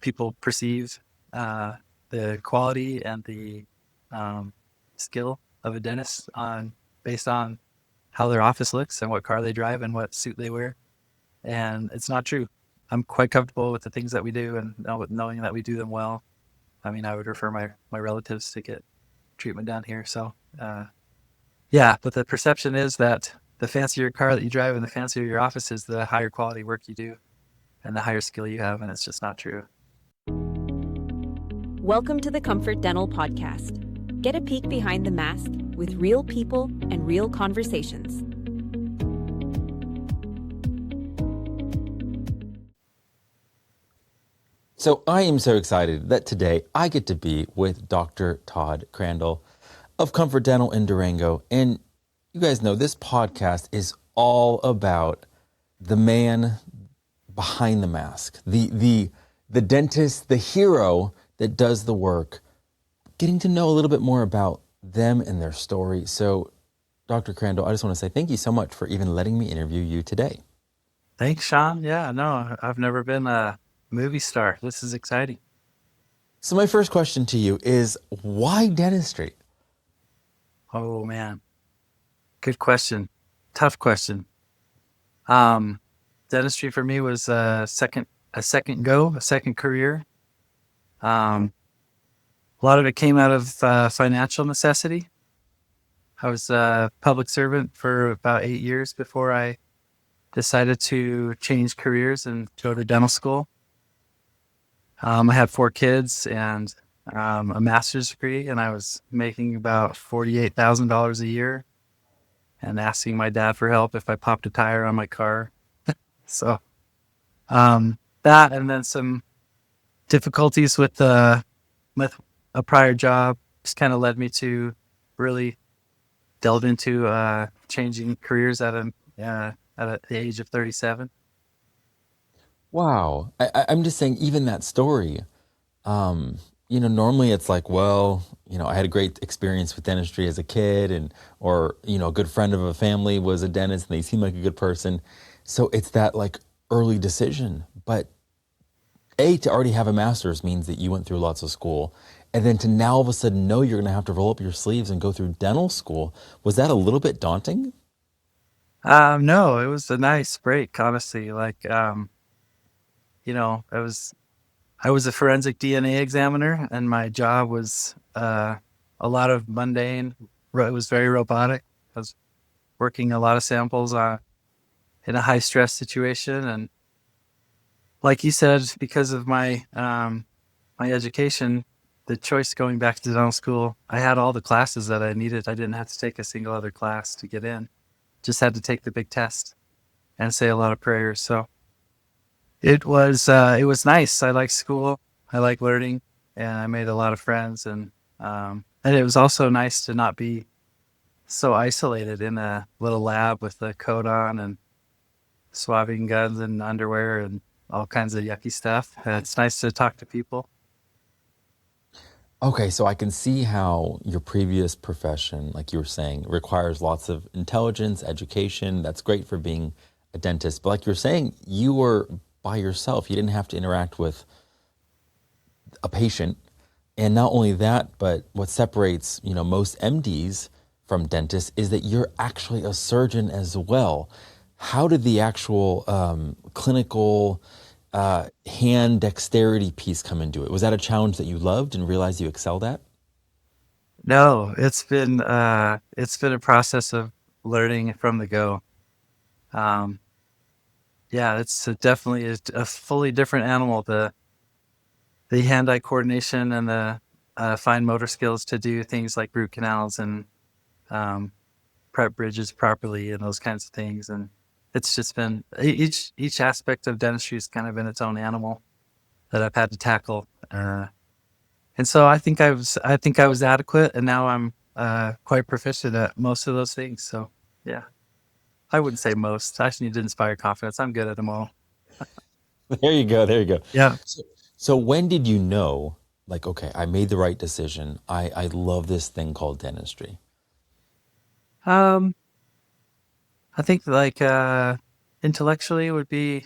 people perceive the quality and the um, skill of a dentist on based on how their office looks and what car they drive and what suit they wear. And it's not true. I'm quite comfortable with the things that we do and knowing that we do them well. I mean, I would refer my relatives to get treatment down here. So, yeah, but the perception is that the fancier your car that you drive and the fancier your office is, the higher quality work you do and the higher skill you have. And it's just not true. Welcome to the Comfort Dental Podcast. Get a peek behind the mask with real people and real conversations. So I am so excited that today I get to be with Dr. Todd Crandall of Comfort Dental in Durango. And you guys know this podcast is all about the man behind the mask, the dentist, the hero that does the work, getting to know a little bit more about them and their story. So Dr. Crandall, I just want to say thank you so much for even letting me interview you today. Thanks, Shawn. Yeah, no, I've never been a movie star. This is exciting. So my first question to you is, why dentistry? Oh, man. Good question. Tough question. Um, Dentistry for me was a second career. Um, a lot of it came out of financial necessity. I was a public servant for about 8 years before I decided to change careers and go to dental school. I had 4 kids and a master's degree, and I was making about $48,000 a year and asking my dad for help if I popped a tire on my car. So that, and then some difficulties with a prior job, just kind of led me to really delve into changing careers at the age of 37. Wow. I'm just saying, even that story, normally it's like, well, I had a great experience with dentistry as a kid or, a good friend of a family was a dentist and they seem like a good person. So it's that like early decision. But to already have a master's means that you went through lots of school. And then to now all of a sudden know you're going to have to roll up your sleeves and go through dental school. Was that a little bit daunting? No, it was a nice break, honestly. I was a forensic DNA examiner, and my job was a lot of mundane. It was very robotic. I was working a lot of samples in a high stress situation, and like you said, because of my education, the choice going back to dental school, I had all the classes that I needed. I didn't have to take a single other class to get in. Just had to take the big test and say a lot of prayers. So it was nice. I like school. I like learning, and I made a lot of friends. And it was also nice to not be so isolated in a little lab with a coat on and swabbing guns and underwear and all kinds of yucky stuff. It's nice to talk to people. Okay, so I can see how your previous profession, like you were saying, requires lots of intelligence, education. That's great for being a dentist. But like you're saying, you were by yourself. You didn't have to interact with a patient. And not only that, but what separates, most MDs from dentists is that you're actually a surgeon as well. How did the actual clinical hand dexterity piece come into it? Was that a challenge that you loved and realized you excelled at? No, it's been a process of learning from the go. Um, yeah, definitely a fully different animal. The hand-eye coordination and the fine motor skills to do things like root canals and um, prep bridges properly and those kinds of things. And it's just been each aspect of dentistry has kind of been its own animal that I've had to tackle. And so I think I was adequate, and now I'm quite proficient at most of those things. So yeah, I wouldn't say most. I just need to inspire confidence. I'm good at them all. There you go. There you go. Yeah. So when did you know, like, okay, I made the right decision. I love this thing called dentistry. Um, I think intellectually would be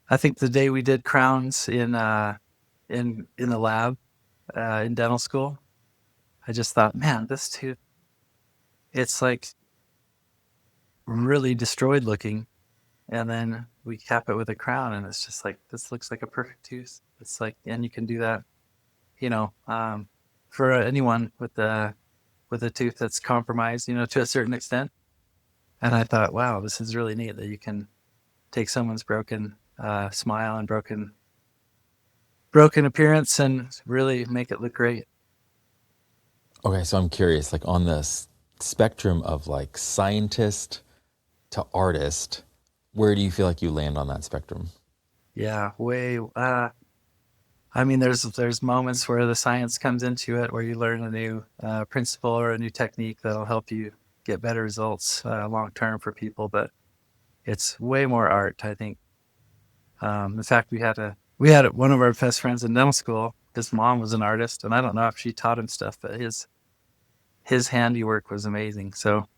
I think the day we did crowns in the lab in dental school, I just thought, man, this tooth, it's like really destroyed looking. And then we cap it with a crown, and it's just like, this looks like a perfect tooth. It's like, and you can do that, you know, for anyone with a tooth that's compromised, you know, to a certain extent. And I thought, wow, this is really neat that you can take someone's broken smile and broken appearance and really make it look great. Okay, so I'm curious, like on the spectrum of like scientist to artist, where do you feel like you land on that spectrum? Yeah, way. I mean, there's moments where the science comes into it, where you learn a new principle or a new technique that'll help you get better results long term for people. But it's way more art, I think. In fact, we had one of our best friends in dental school. His mom was an artist, and I don't know if she taught him stuff, but his handiwork was amazing. So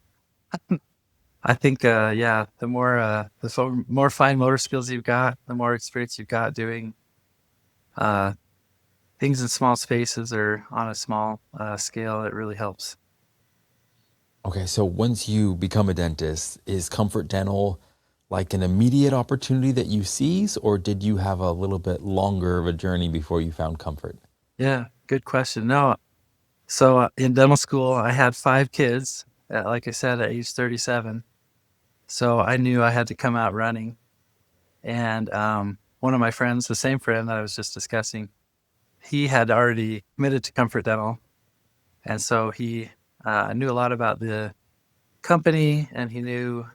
I think, yeah, more fine motor skills you've got, the more experience you've got doing uh, things in small spaces or on a small scale, it really helps. Okay, so once you become a dentist, is Comfort Dental like an immediate opportunity that you seize, or did you have a little bit longer of a journey before you found comfort? Yeah, good question. No, so in dental school, I had 5 kids, like I said, at age 37. So I knew I had to come out running. And one of my friends, the same friend that I was just discussing, he had already committed to Comfort Dental. And so he knew a lot about the company, and he knew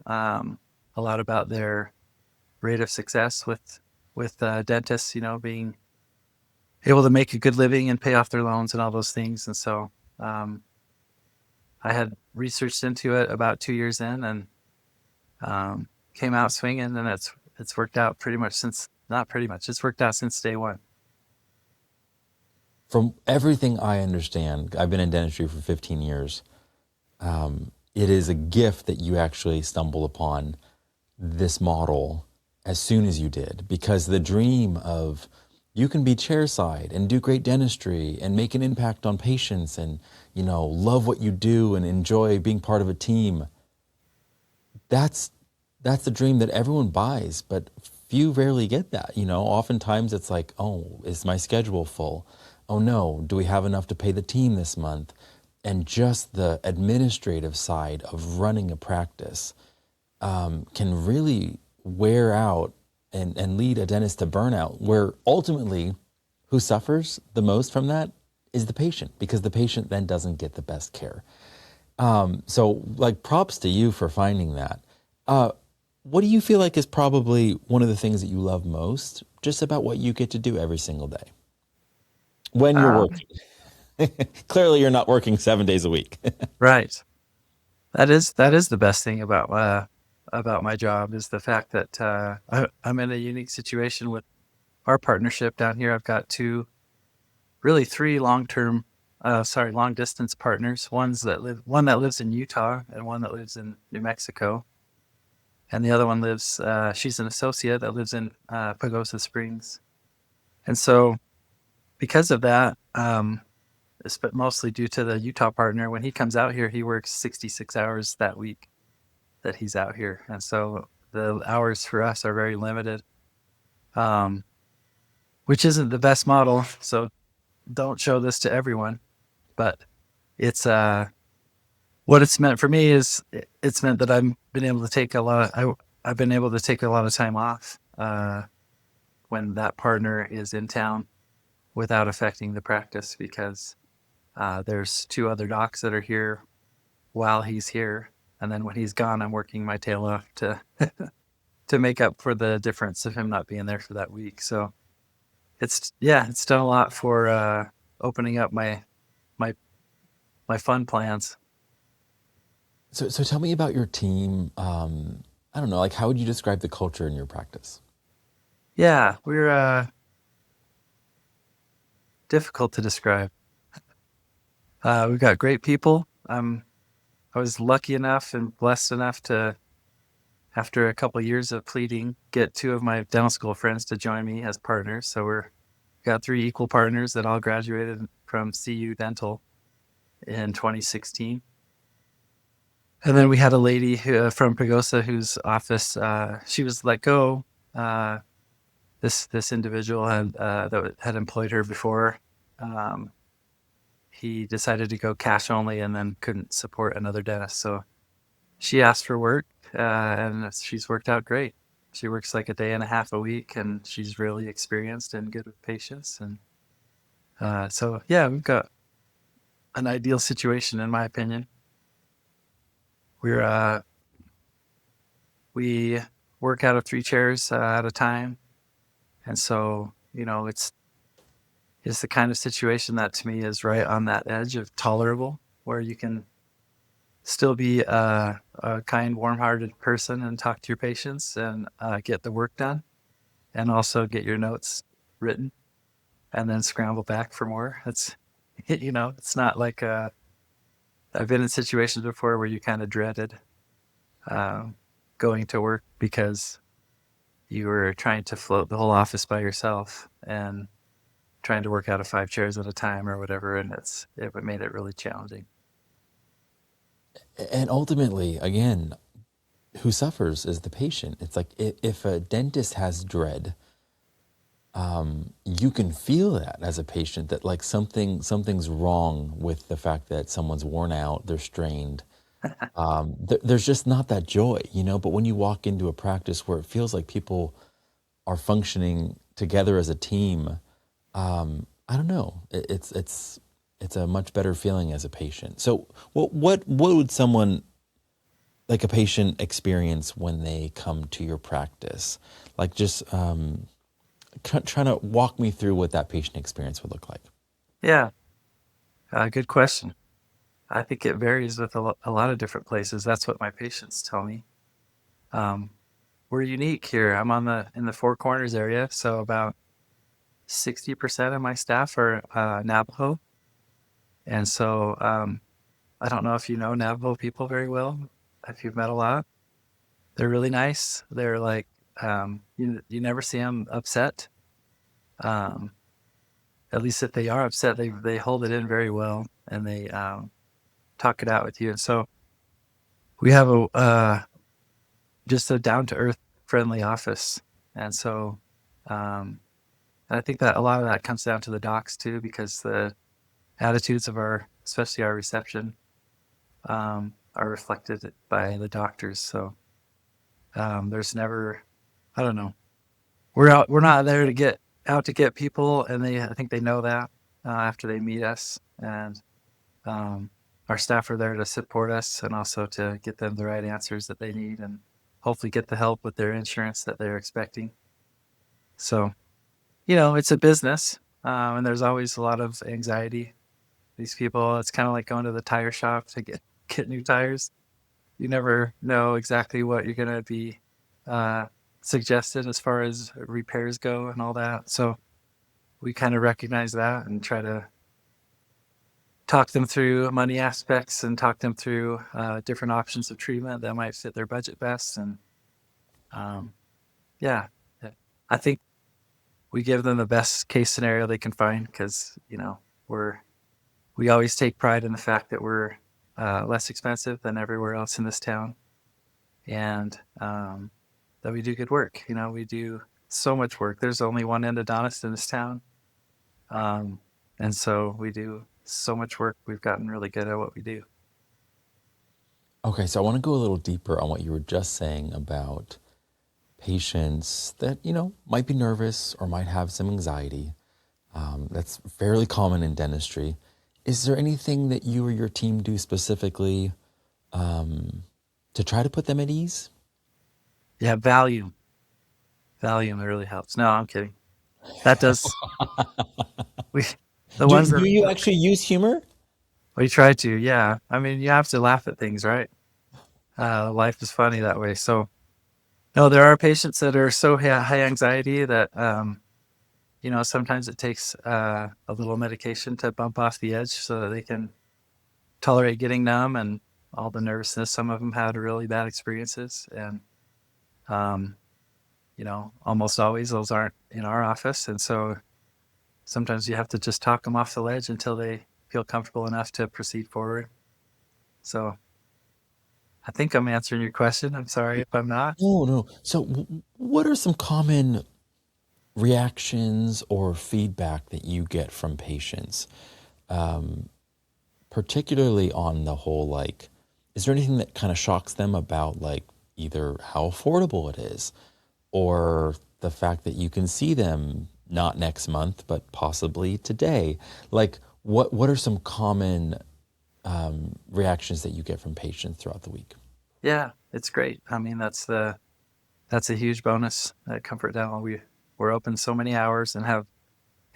a lot about their rate of success with dentists, you know, being able to make a good living and pay off their loans and all those things. And so um, I had researched into it about 2 years in, and came out swinging, and it's worked out pretty much since, not pretty much, it's worked out since day one. From everything I understand, I've been in dentistry for 15 years. It is a gift that you actually stumble upon this model as soon as you did, because the dream of you can be chairside and do great dentistry and make an impact on patients and, you know, love what you do and enjoy being part of a team. That's the dream that everyone buys, but few rarely get that. You know, oftentimes it's like, oh, is my schedule full? Oh no, do we have enough to pay the team this month? And just the administrative side of running a practice can really wear out and lead a dentist to burnout, where ultimately who suffers the most from that is the patient, because the patient then doesn't get the best care. So like props to you for finding that. What do you feel like is probably one of the things that you love most just about what you get to do every single day when you're Um, working? Clearly you're not working 7 days a week. right. That is the best thing about my job, is the fact that I'm in a unique situation with our partnership down here. I've got really three long distance partners. One that lives in Utah, and one that lives in New Mexico, and the other one lives. She's an associate that lives in Pagosa Springs, and so because of that, but mostly due to the Utah partner, when he comes out here, he works 66 hours that week that he's out here, and so the hours for us are very limited, um, which isn't the best model. So don't show this to everyone, but it's what it's meant for me is it's meant that I've been able to take a lot of time off when that partner is in town without affecting the practice, because there's 2 other docs that are here while he's here, and then when he's gone, I'm working my tail off to to make up for the difference of him not being there for that week. So it's done a lot for opening up my my fun plans. So tell me about your team. I don't know, like how would you describe the culture in your practice? Yeah, we're difficult to describe. We've got great people. I was lucky enough and blessed enough to after a couple of years of pleading, get two of my dental school friends to join me as partners. So we're got three equal partners that all graduated from CU Dental in 2016. And then we had a lady from Pagosa whose office, she was let go. This individual that had employed her before, um, he decided to go cash only and then couldn't support another dentist. So she asked for work, and she's worked out great. She works like a day and a half a week, and she's really experienced and good with patients. And so, yeah, we've got an ideal situation, in my opinion. We work out of 3 chairs at a time, and so it's the kind of situation that to me is right on that edge of tolerable, where you can still be a kind, warm-hearted person and talk to your patients and get the work done, and also get your notes written, and then scramble back for more. It's it's not like I've been in situations before where you kind of dreaded uh, going to work because you were trying to float the whole office by yourself and trying to work out of 5 chairs at a time or whatever, and it made it really challenging. And ultimately, again, who suffers is the patient. It's like if a dentist has dread, you can feel that as a patient, that like something's wrong with the fact that someone's worn out, they're strained. There's just not that joy, you know. But when you walk into a practice where it feels like people are functioning together as a team, I don't know. It's a much better feeling as a patient. So what would someone like a patient experience when they come to your practice? Like just trying to walk me through what that patient experience would look like. Yeah, good question. I think it varies with a lot of different places. That's what my patients tell me. Um, we're unique here. I'm in the Four Corners area, so about 60% of my staff are Navajo, and so I don't know if you know Navajo people very well. If you've met a lot, they're really nice. They're like you never see them upset. Um, at least if they are upset, they hold it in very well, and they talk it out with you. And so we have a just a down to earth, friendly office, and so and I think that a lot of that comes down to the docs too, because the attitudes of especially our reception, are reflected by the doctors. So there's never, I don't know, we're not there to get out to get people, and I think they know that after they meet us, and um, our staff are there to support us and also to get them the right answers that they need, and hopefully get the help with their insurance that they're expecting. So it's a business, and there's always a lot of anxiety. These people, it's kind of like going to the tire shop to get new tires. You never know exactly what you're going to be uh, suggested as far as repairs go and all that. So we kind of recognize that and try to talk them through money aspects and talk them through different options of treatment that might fit their budget best. And um, yeah, I think we give them the best case scenario they can find, because we always take pride in the fact that we're less expensive than everywhere else in this town, and that we do good work. We do so much work. There's only one endodontist in this town, and so we do so much work. We've gotten really good at what we do. Okay, so I want to go a little deeper on what you were just saying about patients that, might be nervous or might have some anxiety. That's fairly common in dentistry. Is there anything that you or your team do specifically to try to put them at ease? Yeah, Valium really helps. No, I'm kidding. That does. We the Do, ones do that you actually use humor? we try to. Yeah, I mean, you have to laugh at things, right? Life is funny that way. So no, there are patients that are so high anxiety that sometimes it takes a little medication to bump off the edge so that they can tolerate getting numb and all the nervousness. Some of them had really bad experiences, and Um, almost always those aren't in our office. And so sometimes you have to just talk them off the ledge until they feel comfortable enough to proceed forward. So I think I'm answering your question. I'm sorry if I'm not. No, no. So, what are some common reactions or feedback that you get from patients, particularly on the whole, like, is there anything that kind of shocks them about, like, either how affordable it is or the fact that you can see them not next month, but possibly today? Like, what are some common reactions that you get from patients throughout the week? Yeah, it's great. I mean, that's a huge bonus at Comfort Dental. We're open so many hours and have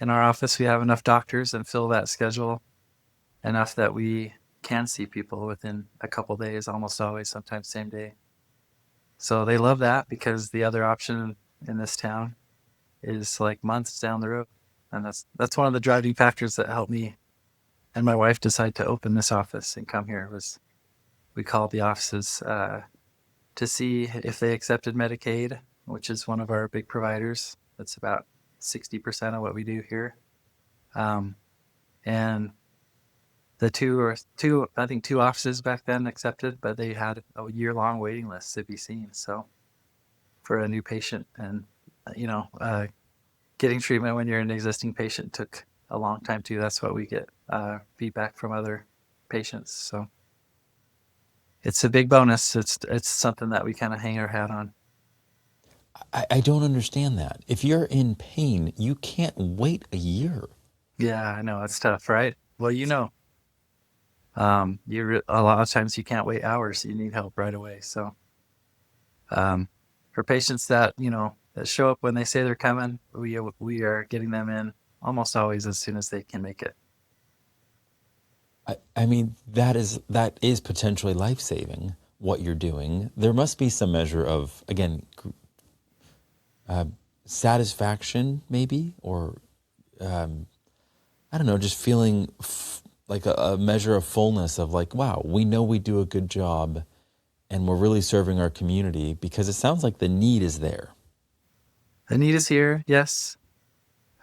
in our office we have enough doctors and fill that schedule enough that we can see people within a couple days, almost always, sometimes same day. So they love that because the other option in this town is like months down the road. And that's one of the driving factors that helped me and my wife decide to open this office and come here was we called the offices to see if they accepted Medicaid, which is one of our big providers. That's about 60% of what we do here. Um, and the I think two offices back then accepted, but they had a year-long waiting list to be seen. So for a new patient, and getting treatment when you're an existing patient took a long time too. That's what we get feedback from other patients. So it's a big bonus. It's something that we kind of hang our hat on. I don't understand that. If you're in pain, you can't wait a year. Yeah, I know it's tough, right? Well, a lot of times you can't wait hours. You need help right away. So for patients that that show up when they say they're coming, we are getting them in almost always as soon as they can make it. I mean, that is potentially life-saving, what you're doing. There must be some measure of, again, satisfaction maybe, or I don't know, just feeling like a measure of fullness of like, wow, we know we do a good job and we're really serving our community, because it sounds like the need is there. The need is here, yes.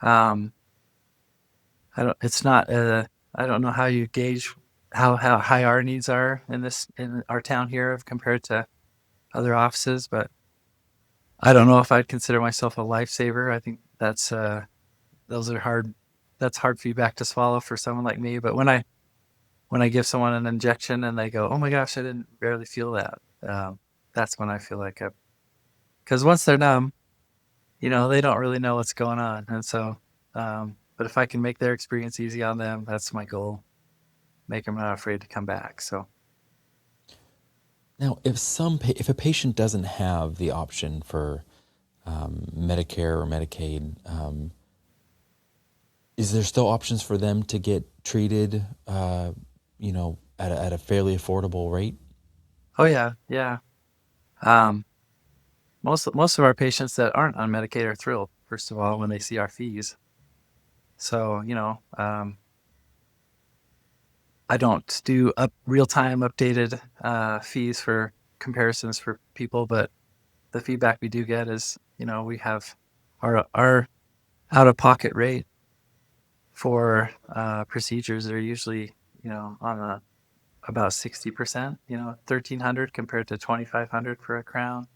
Um, I don't. It's not. I don't know how you gauge how high our needs are in our town here compared to other offices, but I don't know if I'd consider myself a lifesaver. I think those are hard. That's hard feedback to swallow for someone like me. But when I give someone an injection and they go, "Oh my gosh, I didn't barely feel that," that's when I feel like because once they're numb, they don't really know what's going on, and so. But if I can make their experience easy on them, that's my goal. Make them not afraid to come back. So Now, if a patient doesn't have the option for Medicare or Medicaid, is there still options for them to get treated, at a fairly affordable rate? oh yeah, yeah. Um, most of our patients that aren't on Medicaid are thrilled. First of all, when they see our fees. So I don't do real time updated fees for comparisons for people, but the feedback we do get is we have our out of pocket rate for procedures are usually on about 60%. 1,300 compared to 2,500 for a crown.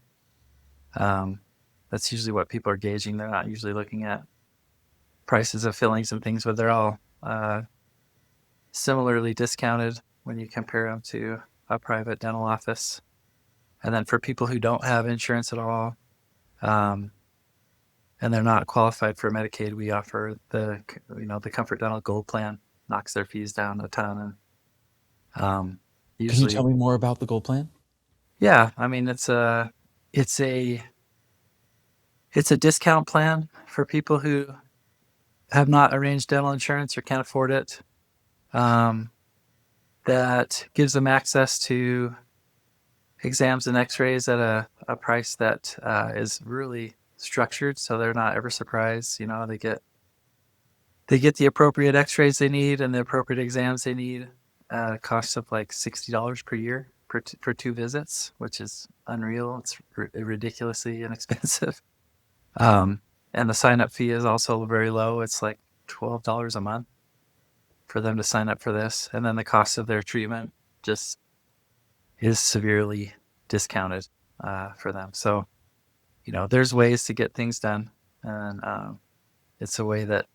That's usually what people are gauging. They're not usually looking at prices of fillings and things, but they're all similarly discounted when you compare them to a private dental office. And then for people who don't have insurance at all, and they're not qualified for Medicaid, we offer the Comfort Dental Gold Plan. Knocks their fees down a ton, and Can you usually, tell me more about the Gold Plan? yeah. I mean, it's a it's a discount plan for people who have not arranged dental insurance or can't afford it. Um, that gives them access to exams and X-rays at a price that is really structured, so they're not ever surprised. They get the appropriate X-rays they need and the appropriate exams they need at a cost of like $60 per year for 2 visits, which is unreal. It's ridiculously inexpensive. Um, and the sign up fee is also very low. It's like $12 a month for them to sign up for this, and then the cost of their treatment just is severely discounted for them. So, there's ways to get things done, and it's a way that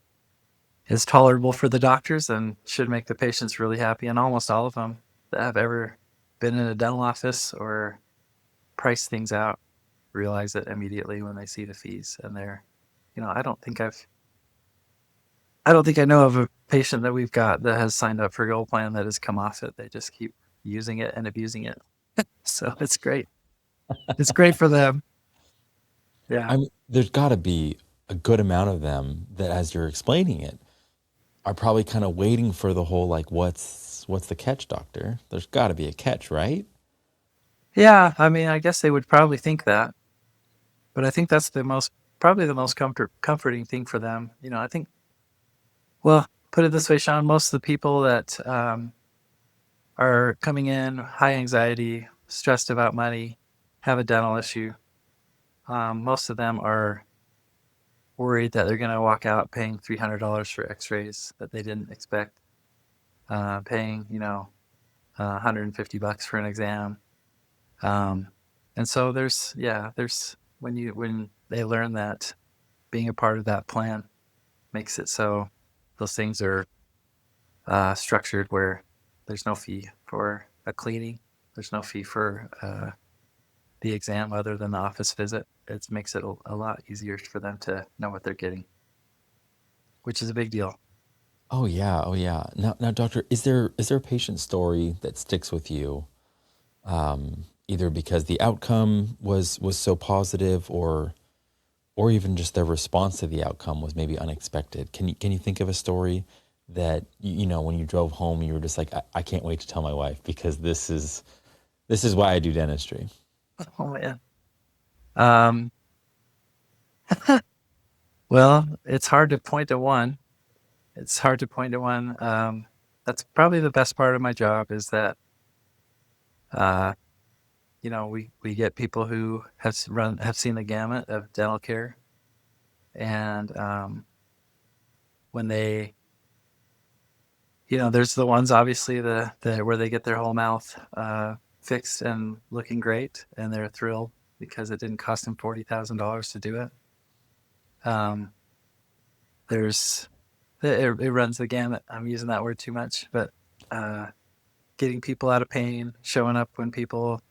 is tolerable for the doctors and should make the patients really happy. And almost all of them that have ever been in a dental office or priced things out realize it immediately when they see the fees. And I don't think I know of a patient that we've got that has signed up for Gold Plan that has come off it. They just keep using it and abusing it. So it's great. It's great for them. Yeah. I mean, there's got to be a good amount of them that, as you're explaining it, are probably kind of waiting for the whole like, what's the catch, doctor? There's got to be a catch, right? Yeah. I mean, I guess they would probably think that, but I think that's probably the most comforting thing for them. I think, well, put it this way, Shawn, most of the people that are coming in high anxiety, stressed about money, have a dental issue, most of them are worried that they're going to walk out paying $300 for x-rays that they didn't expect, paying, $150 for an exam. And so there's when they learn that being a part of that plan makes it so those things are structured where there's no fee for a cleaning. There's no fee for the exam other than the office visit. It makes it a lot easier for them to know what they're getting, which is a big deal. Oh yeah, oh yeah. Now, doctor, is there a patient story that sticks with you, either because the outcome was so positive, or even just their response to the outcome was maybe unexpected? Can you think of a story that when you drove home you were just like, I can't wait to tell my wife because this is why I do dentistry? Oh man. Um, well, it's hard to point to one. It's hard to point to one. That's probably the best part of my job is that, uh, we get people who have seen the gamut of dental care, and when they, there's the ones obviously the where they get their whole mouth fixed and looking great, and they're thrilled because it didn't cost them $40,000 to do it. Um, there's it runs the gamut. I'm using that word too much, but getting people out of pain, showing up when people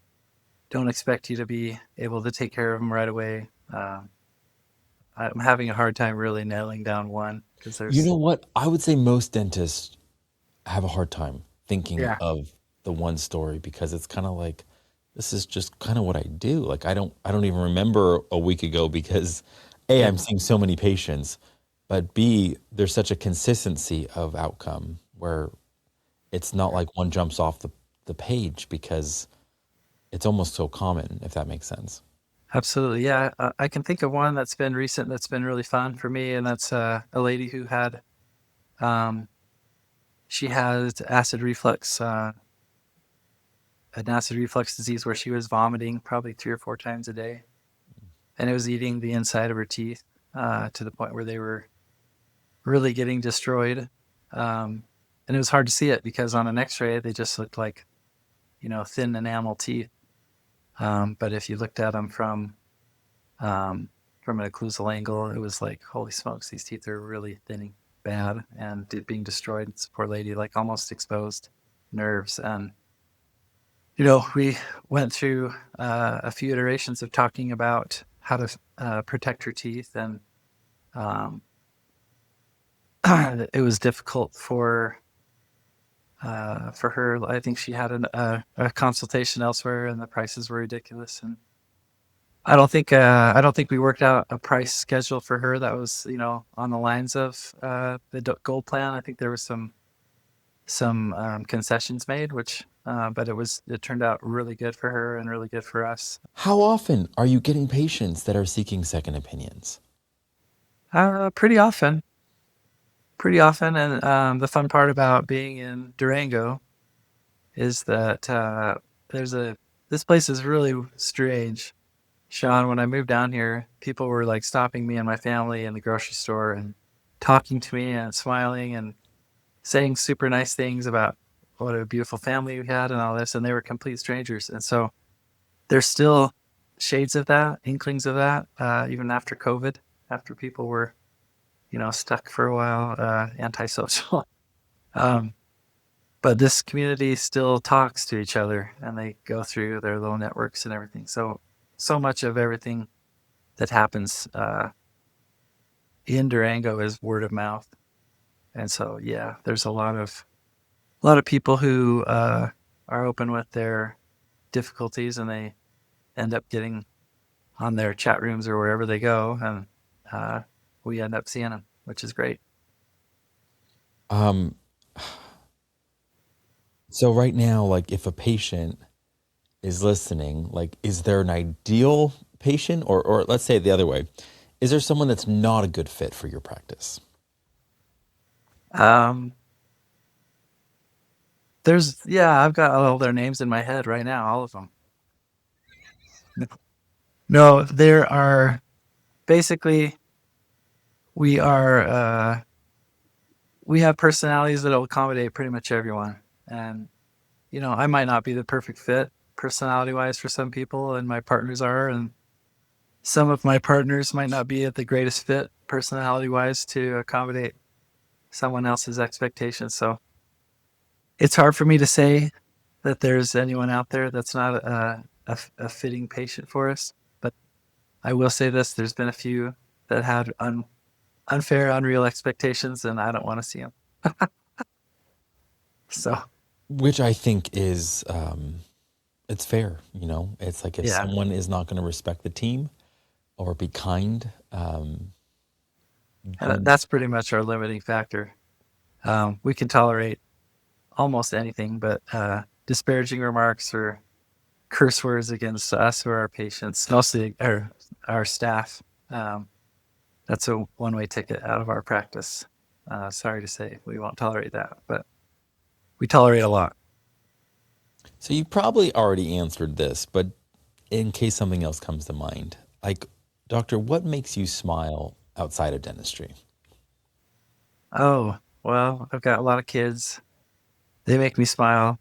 don't expect you to be able to take care of them right away. I'm having a hard time really nailing down one because You there's, know what? I would say most dentists have a hard time thinking yeah, of the one story because it's kind of like, this is just kind of what I do. Like I don't even remember a week ago because A, yeah, I'm seeing so many patients, but B, there's such a consistency of outcome where it's not yeah. like one jumps off the page because it's almost so common, if that makes sense. Absolutely. Yeah. I can think of one that's been recent that's been really fun for me, and that's a lady who had, um, she had an acid reflux disease where she was vomiting probably 3 or 4 times a day, and it was eating the inside of her teeth to the point where they were really getting destroyed. And it was hard to see it because on an x-ray, they just looked like, thin enamel teeth. But if you looked at them um, from an occlusal angle, it was like, holy smokes, these teeth are really thinning bad and being destroyed. This poor lady, like almost exposed nerves. And, we went through a few iterations of talking about how to protect her teeth. And um, it was difficult for her. I think she had a consultation elsewhere and the prices were ridiculous. And I don't think we worked out a price schedule for her that was, on the lines of the gold plan. I think there was some concessions made, which but it turned out really good for her and really good for us. How often are you getting patients that are seeking second opinions? Pretty often, pretty often. And the fun part about being in Durango is that this place is really strange. Shawn, when I moved down here, people were like stopping me and my family in the grocery store and talking to me and smiling and saying super nice things about what a beautiful family we had and all this. And they were complete strangers. And so there's still shades of that, inklings of that, even after COVID, after people were, stuck for a while, antisocial. Um, but this community still talks to each other and they go through their little networks and everything. So much of everything that happens in Durango is word of mouth. And so, yeah, there's a lot of people who are open with their difficulties, and they end up getting on their chat rooms or wherever they go, and we end up seeing them, which is great. Um, so right now, like if a patient is listening, like is there an ideal patient, or let's say it the other way, is there someone that's not a good fit for your practice? Um, I've got all their names in my head right now, all of them. No, there are basically we are we have personalities that'll accommodate pretty much everyone, and I might not be the perfect fit personality wise for some people, and my partners are, and some of my partners might not be at the greatest fit personality wise to accommodate someone else's expectations. So it's hard for me to say that there's anyone out there that's not a fitting patient for us. But I will say this: there's been a few that had unfair, unreal expectations, and I don't want to see them. So Which I think is, it's fair. It's like if yeah, someone is not going to respect the team or be kind, and then that's pretty much our limiting factor. We can tolerate almost anything, but disparaging remarks or curse words against us or our patients, mostly our staff. That's a one-way ticket out of our practice. Sorry to say, we won't tolerate that, but we tolerate a lot. so you probably already answered this, but in case something else comes to mind, like, doctor, what makes you smile outside of dentistry? Oh, well, I've got a lot of kids. They make me smile.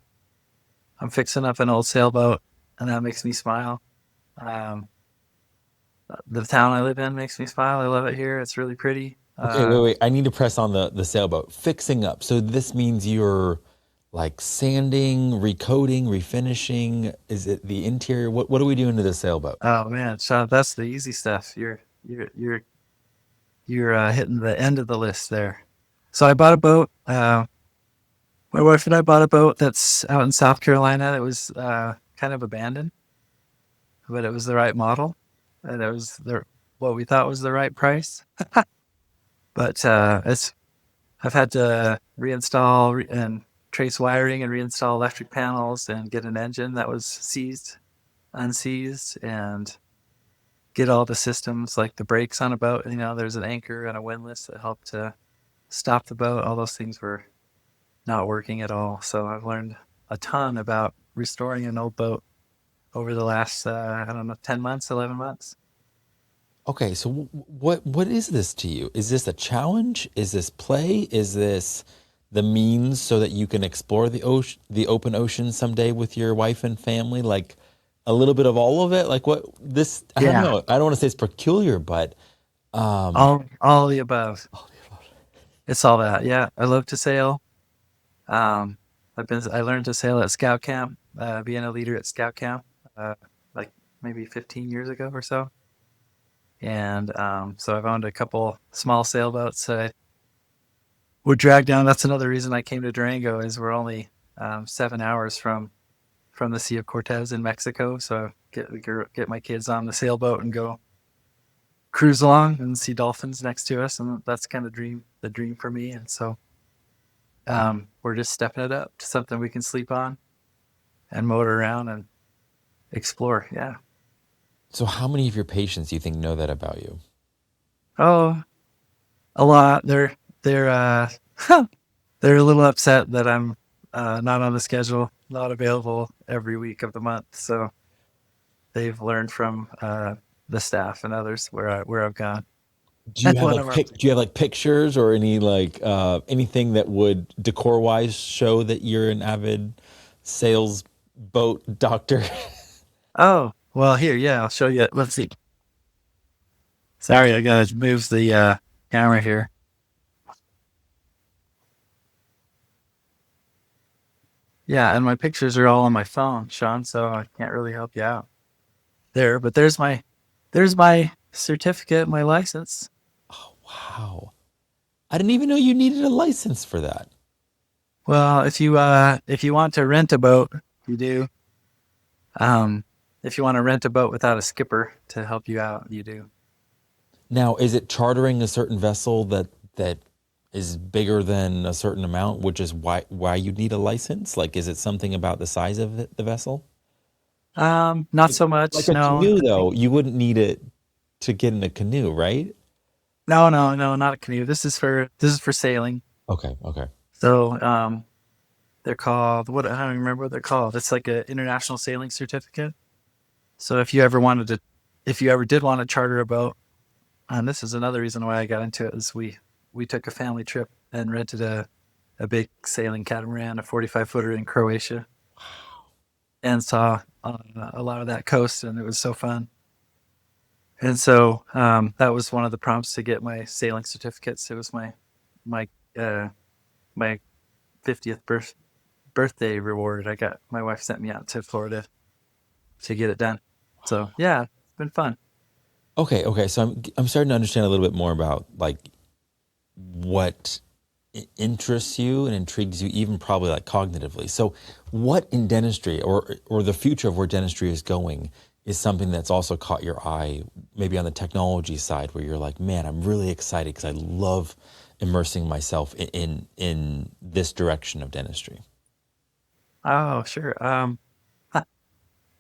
I'm fixing up an old sailboat, and that makes me smile. Um, the town I live in makes me smile. I love it here. It's really pretty. Okay, wait. I need to press on the sailboat. Fixing up. So this means you're like sanding, recoating, refinishing. Is it the interior? What are we doing to the sailboat? Oh man, Shawn, that's the easy stuff. You're hitting the end of the list there. So I bought a boat. My wife and I bought a boat that's out in South Carolina that was kind of abandoned, but it was the right model, and it was what we thought was the right price. But I've had to reinstall and trace wiring and reinstall electric panels and get an engine that was unseized, and get all the systems like the brakes on a boat. There's an anchor and a windlass that help to stop the boat. All those things were not working at all. So I've learned a ton about restoring an old boat over the last, I don't know, 10 months, 11 months. Okay, so what is this to you? Is this a challenge? Is this play? Is this the means so that you can explore the ocean, the open ocean someday with your wife and family? Like a little bit of all of it? Like what this, I don't Yeah, know. I don't want to say it's peculiar, but all the above. It's all that. Yeah, I love to sail. Um, I learned to sail at Scout Camp, being a leader at Scout Camp, like maybe 15 years ago or so. And so I've owned a couple small sailboats that I would drag down. That's another reason I came to Durango, is we're only 7 hours from the Sea of Cortez in Mexico. So get my kids on the sailboat and go cruise along and see dolphins next to us, and that's kind of the dream for me. And so we're just stepping it up to something we can sleep on and motor around and explore. Yeah. so how many of your patients do you think know that about you? Oh, a lot. They're they're a little upset that I'm not on the schedule, not available every week of the month. So they've learned from the staff and others where I've gone. Do you have One like of our do you have like pictures or any like anything that would decor wise show that you're an avid sales boat doctor? Oh, well, here, yeah, I'll show you. Let's see. Sorry, I gotta move the camera here. Yeah, and my pictures are all on my phone, Shawn, so I can't really help you out there. But there's my certificate, my license. Wow. I didn't even know you needed a license for that. Well, if you want to rent a boat, you do. Um, if you want to rent a boat without a skipper to help you out, you do. Now, is it chartering a certain vessel that is bigger than a certain amount, which is why you need a license? Like, is it something about the size of the vessel? Not so Like much. a No, canoe, I think though, you wouldn't need it to get in a canoe, right? no, not a canoe. This is for sailing. Okay, okay. So they're called what? I don't remember what they're called. It's like an international sailing certificate. So if you ever did want to charter a boat, and this is another reason why I got into it, is we took a family trip and rented a big sailing catamaran, a 45 footer in Croatia, and saw a lot of that coast, and it was so fun. And so that was one of the prompts to get my sailing certificates. It was my uh, my 50th birthday reward. My wife sent me out to Florida to get it done. So yeah, it's been fun. Okay, okay. So I'm starting to understand a little bit more about like what interests you and intrigues you, even probably like cognitively. So, what in dentistry or the future of where dentistry is going is something that's also caught your eye, maybe on the technology side, where you're like, man, I'm really excited because I love immersing myself in this direction of dentistry. Oh, sure.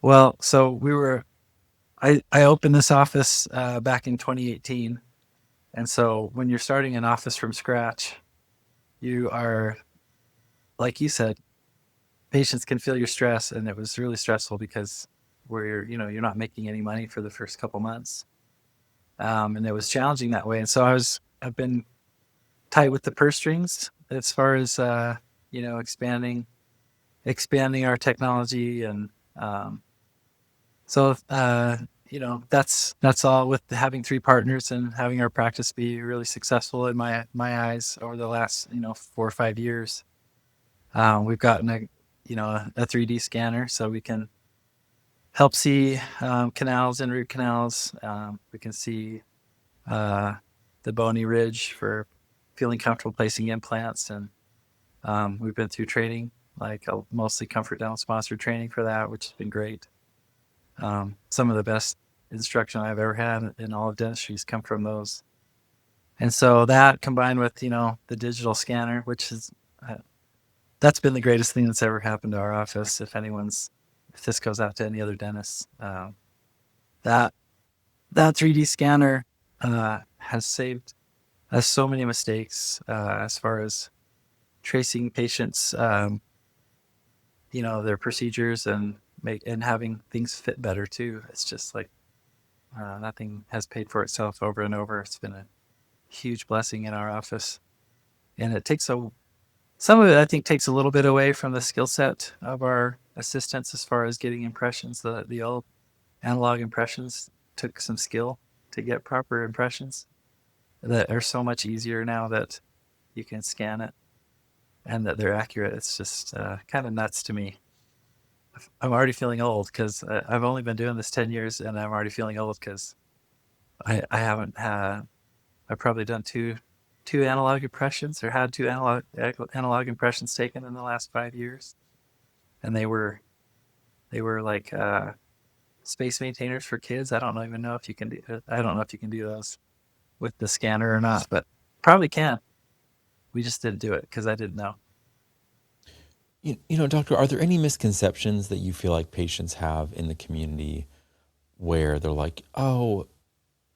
Well, so I opened this office back in 2018. And so when you're starting an office from scratch, you are, like you said, patients can feel your stress. And it was really stressful because you're not making any money for the first couple months. And it was challenging that way. And so I've been tight with the purse strings as far as, expanding our technology. And so, that's all with having three partners and having our practice be really successful in my eyes over the last 4 or 5 years. We've gotten a 3D scanner so we can help see canals and root canals. We can see uh, the bony ridge for feeling comfortable placing implants, and we've been through training, like mostly Comfort Dental sponsored training for that, which has been great. Some of the best instruction I've ever had in all of dentistry has come from those. And so that combined with, the digital scanner, which is, uh, that's been the greatest thing that's ever happened to our office. If this goes out to any other dentists, that, that 3D scanner, has saved us so many mistakes, as far as tracing patients, their procedures and having things fit better too. It's just like nothing has paid for itself over and over. It's been a huge blessing in our office, and some of it I think takes a little bit away from the skill set of our assistants as far as getting impressions. The old analog impressions took some skill to get proper impressions that are so much easier now that you can scan it and that they're accurate. It's just kind of nuts to me. I'm already feeling old because I've only been doing this 10 years, and I'm already feeling old because I haven't had, I've probably done two analog impressions or had two analog impressions taken in the last 5 years. And they were like space maintainers for kids. I don't know if you can do those with the scanner or not, but probably can. We just didn't do it because I didn't know. Doctor, are there any misconceptions that you feel like patients have in the community where they're like, oh,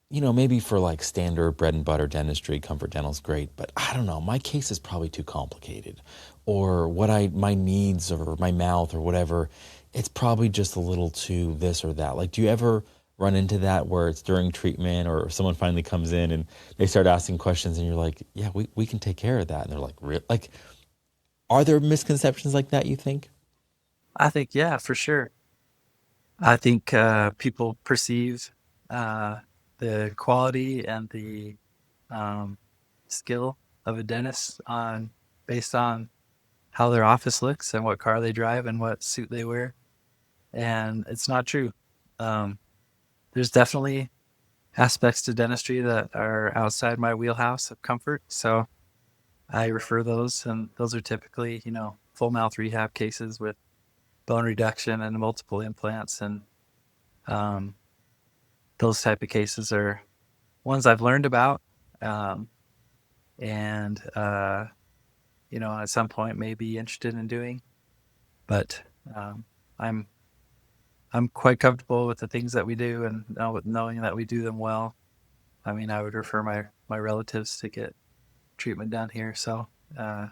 maybe for like standard bread and butter dentistry, Comfort Dental's great, but I don't know, my case is probably too complicated. Or my needs or my mouth or whatever, it's probably just a little too this or that. Like, do you ever run into that where it's during treatment or someone finally comes in and they start asking questions and you're like, yeah, we can take care of that. And they're like, real? Like, are there misconceptions like that, you think? I think, yeah, for sure. I think people perceive uh, the quality and the um, skill of a dentist based on how their office looks and what car they drive and what suit they wear. And it's not true. Um, there's definitely aspects to dentistry that are outside my wheelhouse of comfort. So I refer those, and those are typically, full mouth rehab cases with bone reduction and multiple implants. And um, those type of cases are ones I've learned about. Um, and, at some point may be interested in doing, but um, I'm I'm quite comfortable with the things that we do, and knowing that we do them well. I mean, I would refer my relatives to get treatment done here. So, uh,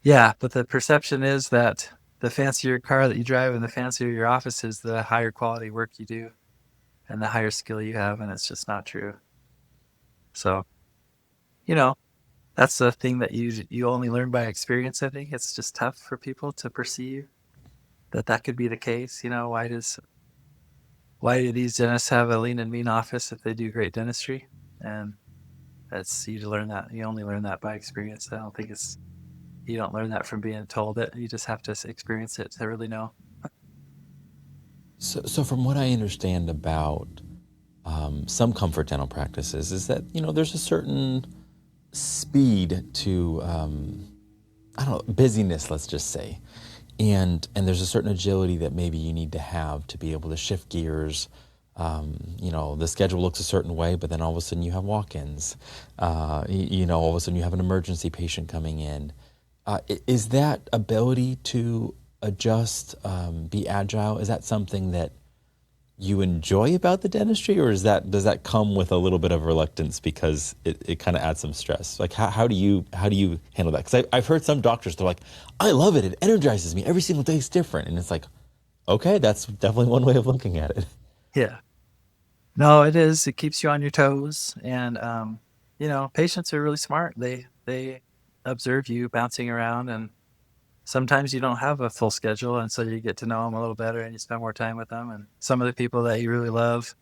yeah, but the perception is that the fancier car that you drive and the fancier your office is, the higher quality work you do and the higher skill you have, and it's just not true. So, you know, that's the thing that you only learn by experience. I think it's just tough for people to perceive that could be the case. Why do these dentists have a lean and mean office if they do great dentistry? And that's you to learn that. You only learn that by experience. I don't think you don't learn that from being told it. You just have to experience it to really know. So from what I understand about some comfort dental practices is that, there's a certain speed to, I don't know, busyness, let's just say. And there's a certain agility that maybe you need to have to be able to shift gears. The schedule looks a certain way, but then all of a sudden you have walk-ins. All of a sudden you have an emergency patient coming in. Is that ability to adjust, be agile, is that something that you enjoy about the dentistry, or does that come with a little bit of reluctance because it kind of adds some stress? Like, how do you handle that? Because I've heard some doctors, they're like, I love it. It energizes me. Every single day is different. And it's like, okay, that's definitely one way of looking at it. Yeah. No, it is. It keeps you on your toes, and patients are really smart. They observe you bouncing around, and sometimes you don't have a full schedule, and so you get to know them a little better, and you spend more time with them. And some of the people that you really love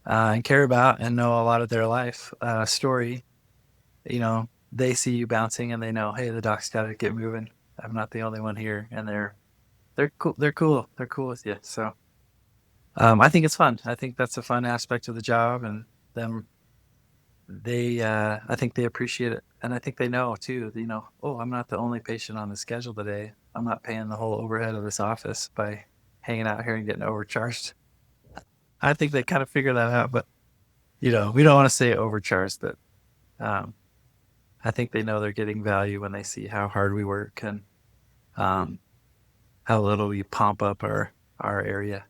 and care about, and know a lot of their life story, they see you bouncing, and they know, hey, the doc's got to get moving. I'm not the only one here, and they're cool. They're cool. They're cool with you. So I think it's fun. I think that's a fun aspect of the job, and them I think they appreciate it, and I think they know too. Oh, I'm not the only patient on the schedule today. I'm not paying the whole overhead of this office by hanging out here and getting overcharged. I think they kind of figure that out, but we don't want to say overcharged, but um, I think they know they're getting value when they see how hard we work, and um, how little we pump up our area,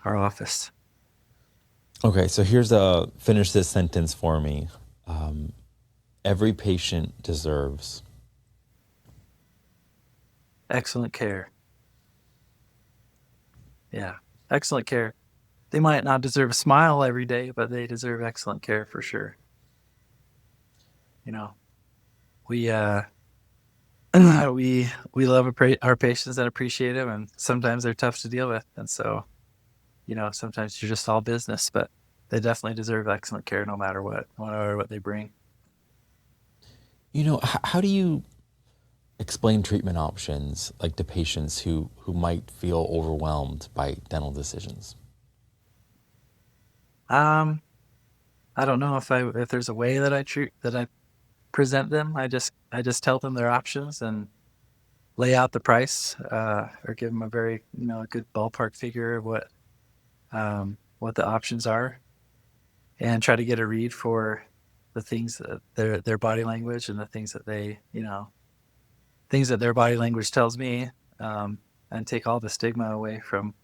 our office. Okay, so finish this sentence for me. Every patient deserves Excellent care. Yeah, excellent care. They might not deserve a smile every day, but they deserve excellent care for sure. You know, we we love our patients and appreciate them, and sometimes they're tough to deal with, and so sometimes you're just all business, but they definitely deserve excellent care no matter what they bring. How do you explain treatment options like to patients who might feel overwhelmed by dental decisions? Um, I don't know if there's a way that I present them. I just tell them their options and lay out the price, or give them a very a good ballpark figure of what the options are, and try to get a read for the things that their body language, and the things that things that their body language tells me, and take all the stigma away from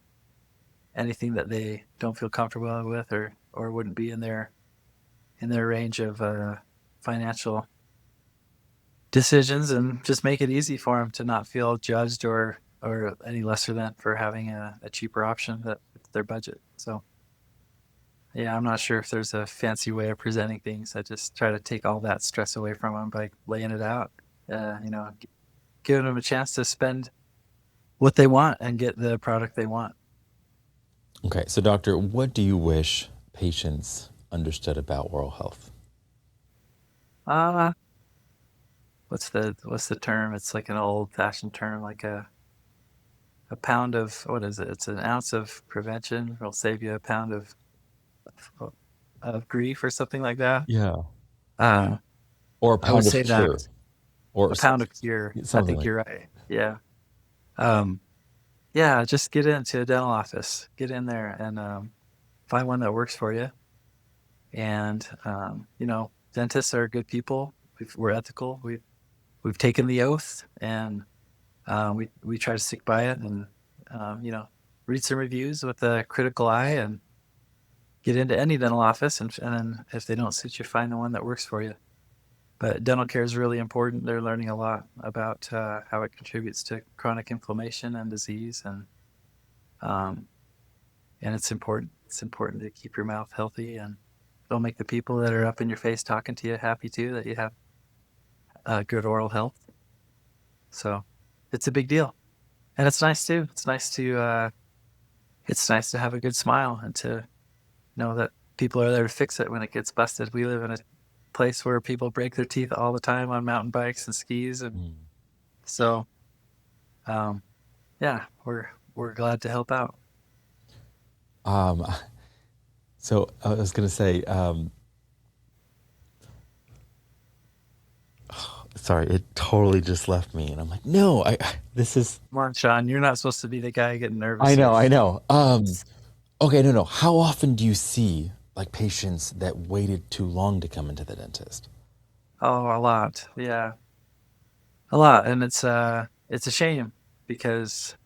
anything that they don't feel comfortable with, or wouldn't be in their range of financial decisions, and just make it easy for them to not feel judged or any lesser than for having a cheaper option that fits their budget. So yeah, I'm not sure if there's a fancy way of presenting things. I just try to take all that stress away from them by laying it out. Giving them a chance to spend what they want and get the product they want. Okay, so doctor, what do you wish patients understood about oral health? Uh, what's the term? It's like an old fashioned term, like a pound of, what is it? It's an ounce of prevention will save you a pound of grief or something like that. Yeah. Uh, Or a I would pound of say that cure, or a pound of cure. I something think like you're that. right. Yeah. Um, yeah, just get into a dental office. Get in there and find one that works for you. And dentists are good people. We're ethical. We've taken the oath, and we try to stick by it, and read some reviews with a critical eye, and get into any dental office, and then if they don't suit you, find the one that works for you. But dental care is really important. They're learning a lot about how it contributes to chronic inflammation and disease, um, and it's important. It's important to keep your mouth healthy, and it'll make the people that are up in your face talking to you happy too, that you have good oral health. So it's a big deal, and it's nice too. It's nice to have a good smile and to know that people are there to fix it when it gets busted. We live in a place where people break their teeth all the time on mountain bikes and skis, and Mm. so um, yeah, we're glad to help out. Um, so I was going to say, sorry, it totally just left me, and I'm like, no, this is, Come on, Shawn, you're not supposed to be the guy getting nervous I here. know, I know. Okay, no. How often do you see like patients that waited too long to come into the dentist? Oh, a lot, yeah, a lot, and it's a shame because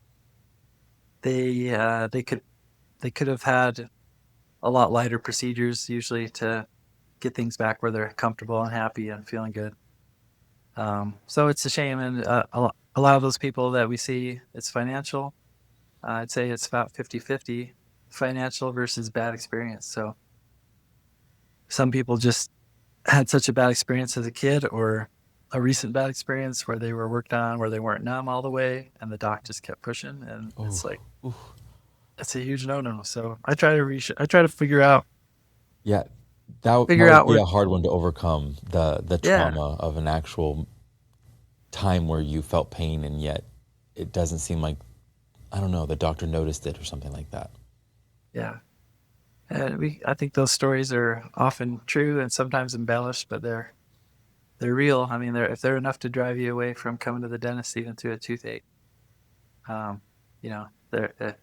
they could have had a lot lighter procedures usually to get things back where they're comfortable and happy and feeling good. So it's a shame, and a lot of those people that we see, it's financial. I'd say it's about 50-50, financial versus bad experience. So some people just had such a bad experience as a kid, or a recent bad experience where they were worked on where they weren't numb all the way, and the doc just kept pushing, and it's like, Oh, oof. it's a huge no-no. So I try to figure out Yeah, that figure would out be where. a hard one to overcome, the Yeah, trauma of an actual time where you felt pain and yet it doesn't seem like, I don't know, the doctor noticed it or something like that. yeah. And I think those stories are often true and sometimes embellished, but they're real. I mean, if they're enough to drive you away from coming to the dentist, even through a toothache, um, you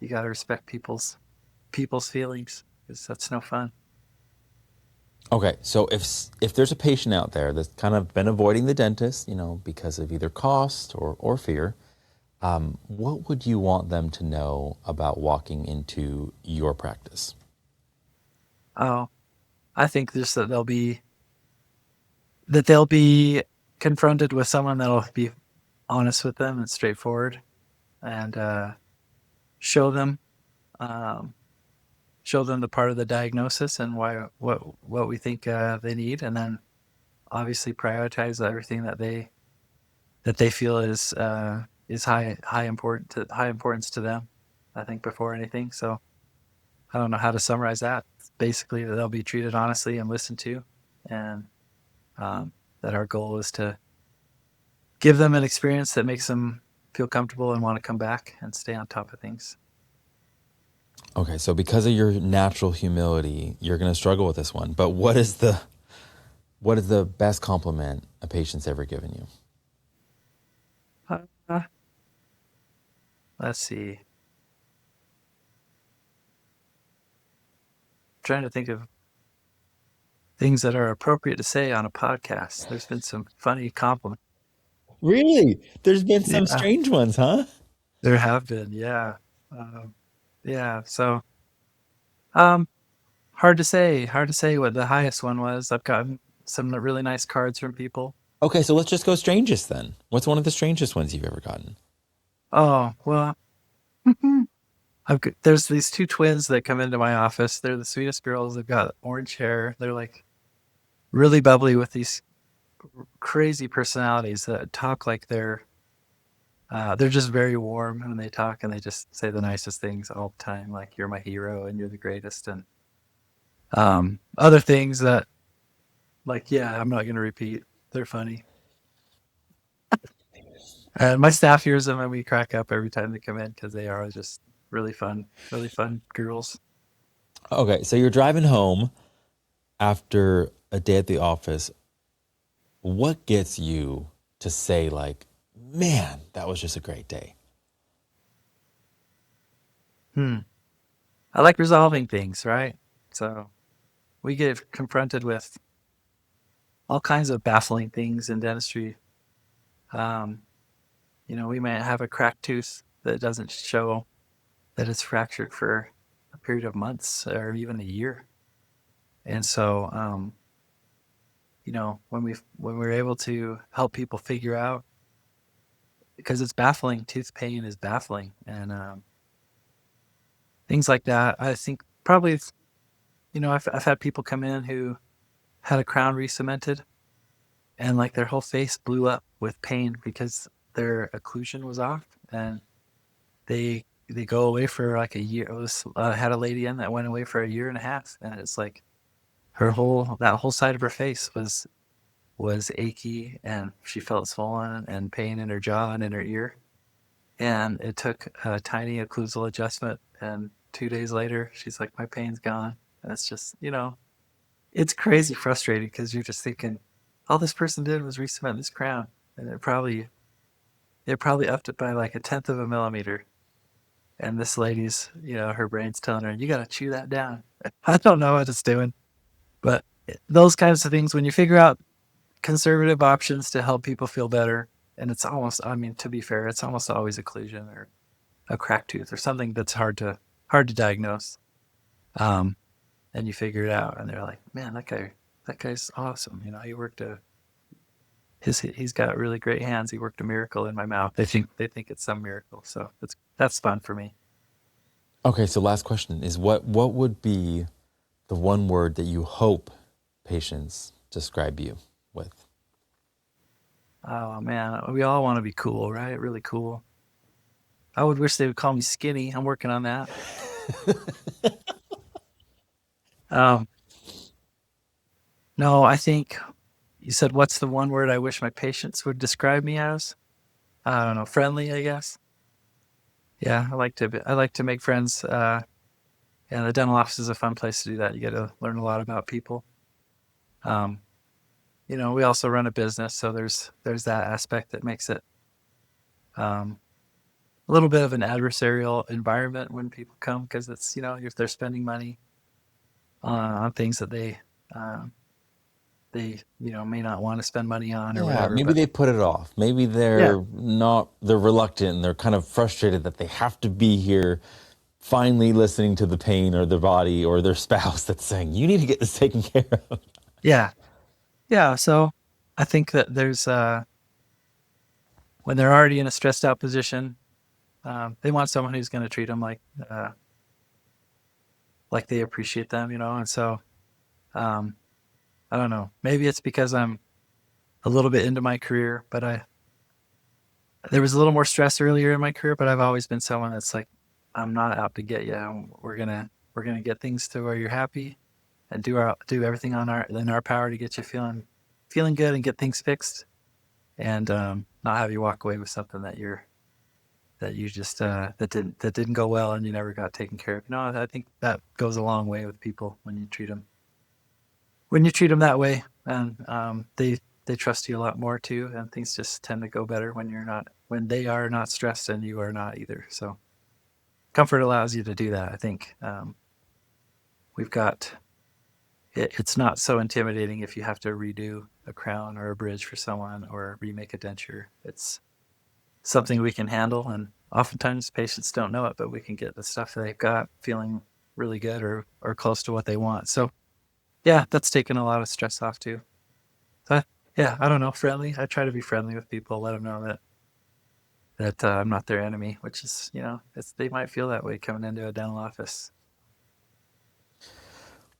got to respect people's feelings, because that's no fun. Okay, so if there's a patient out there that's kind of been avoiding the dentist, because of either cost or fear, what would you want them to know about walking into your practice? Oh, I think just that they'll be confronted with someone that'll be honest with them and straightforward, and show them um, show them the part of the diagnosis and what we think they need, and then obviously prioritize everything that they feel is high importance to them. I think before anything. So I don't know how to summarize that. Basically, that they'll be treated honestly and listened to, and that our goal is to give them an experience that makes them feel comfortable and want to come back and stay on top of things. Okay, so because of your natural humility, you're going to struggle with this one. But what is the best compliment a patient's ever given you? Uh, let's see. Trying to think of things that are appropriate to say on a podcast. There's been some funny compliments. Really? There's been some Yeah, strange ones, huh? there have been. Yeah. Um, yeah. So, um, Hard to say. Hard to say what the highest one was. I've gotten some really nice cards from people. Okay, so let's just go strangest then. What's one of the strangest ones you've ever gotten? Oh, well, there's these two twins that come into my office. They're the sweetest girls. They've got orange hair. They're like really bubbly with these crazy personalities that talk like they're just very warm when they talk, and they just say the nicest things all the time, like you're my hero and you're the greatest, and other things that, like, yeah, I'm not going to repeat. They're funny. And my staff hears them and we crack up every time they come in because they are just really fun girls. Okay, so you're driving home after a day at the office. What gets you to say, like, man, that was just a great day? Hmm. I like resolving things, right? So we get confronted with all kinds of baffling things in dentistry. Um, we might have a cracked tooth that doesn't show that it's fractured for a period of months or even a year. And so, when we're able to help people figure out, because it's baffling, tooth pain is baffling, and things like that. I think probably, I've had people come in who had a crown re-cemented, and like their whole face blew up with pain because their occlusion was off, and they go away for like a year. I had a lady in that went away for a year and a half, and it's like that whole side of her face was achy, and she felt swollen and pain in her jaw and in her ear. And it took a tiny occlusal adjustment, and 2 days later, she's like, my pain's gone. And it's just, it's crazy frustrating because you're just thinking, all this person did was re-cement this crown, and it probably upped it by like a tenth of a millimeter. And this lady's, her brain's telling her, you got to chew that down. I don't know what it's doing, but those kinds of things, when you figure out conservative options to help people feel better, and it's almost, I mean, to be fair, it's almost always occlusion or a cracked tooth or something that's hard to diagnose. Um, and you figure it out, and they're like, man, that guy's awesome. He's got really great hands. He worked a miracle in my mouth. They think it's some miracle. So that's fun for me. Okay, so last question is what would be the one word that you hope patients describe you with? Oh man, we all want to be cool, right? Really cool. I would wish they would call me skinny. I'm working on that. Um, no, I think you said, what's the one word I wish my patients would describe me as? I don't know, friendly, I guess. Yeah, I like to make friends. And the dental office is a fun place to do that. You get to learn a lot about people. Um, we also run a business, so there's that aspect that makes it um, a little bit of an adversarial environment when people come, because it's, if they're spending money on things that they may not want to spend money on or Yeah, whatever. maybe But they put it off. Maybe yeah, they're reluctant and they're kind of frustrated that they have to be here finally listening to the pain or their body or their spouse that's saying, you need to get this taken care of. yeah, yeah. So I think that there's when they're already in a stressed out position, they want someone who's going to treat them like they appreciate them, And so um, I don't know. Maybe it's because I'm a little bit into my career, but there was a little more stress earlier in my career. But I've always been someone that's like, I'm not out to get you. We're gonna get things to where you're happy, and do everything in our power to get you feeling good and get things fixed, and not have you walk away with something that you just that didn't go well and you never got taken care of. I think that goes a long way with people when you treat them that way, and they trust you a lot more too, and things just tend to go better when they are not stressed and you are not either. So comfort allows you to do that. I think we've got it's not so intimidating if you have to redo a crown or a bridge for someone or remake a denture. It's something we can handle, and oftentimes patients don't know it, but we can get the stuff that they've got feeling really good or close to what they want. So yeah, that's taken a lot of stress off too. So yeah, I don't know, friendly. I try to be friendly with people, let them know that I'm not their enemy, which is, they might feel that way coming into a dental office.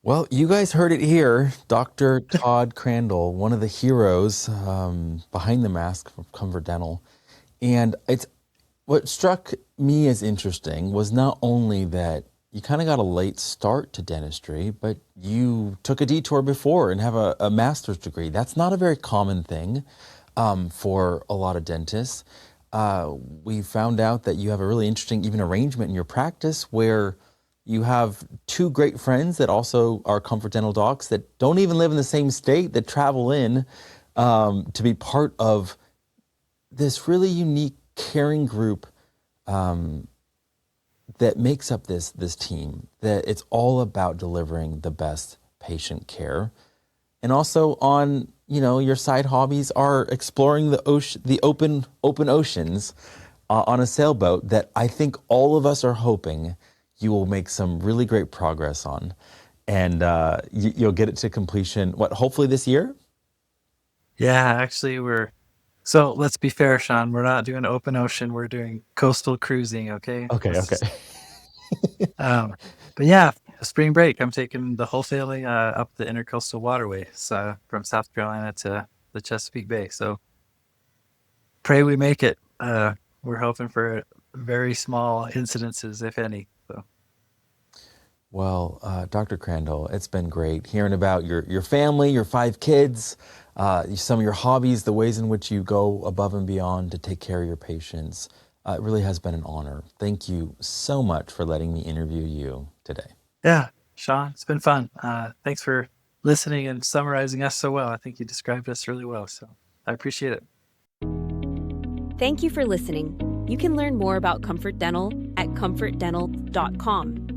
Well, you guys heard it here. Dr. Todd Crandall, one of the heroes behind the mask from Comfort Dental. And what struck me as interesting was not only that you kind of got a late start to dentistry, but you took a detour before and have a master's degree. That's not a very common thing for a lot of dentists. We found out that you have a really interesting even arrangement in your practice where you have two great friends that also are Comfort Dental docs that don't even live in the same state, that travel in to be part of this really unique, caring group that makes up this team. That it's all about delivering the best patient care, and also on your side hobbies are exploring the open oceans on a sailboat. That I think all of us are hoping you will make some really great progress on, and you'll get it to completion, hopefully this year? Yeah, actually so let's be fair, Shawn, we're not doing open ocean, we're doing coastal cruising, okay? Okay. But yeah, spring break, I'm taking the whole family up the intercoastal waterways from South Carolina to the Chesapeake Bay. So pray we make it. We're hoping for very small incidences, if any. So. Well, Dr. Crandall, it's been great hearing about your family, your 5 kids, some of your hobbies, the ways in which you go above and beyond to take care of your patients. It really has been an honor. Thank you so much for letting me interview you today. Yeah, Shawn, it's been fun. Thanks for listening and summarizing us so well. I think you described us really well, so I appreciate it. Thank you for listening. You can learn more about Comfort Dental at comfortdental.com.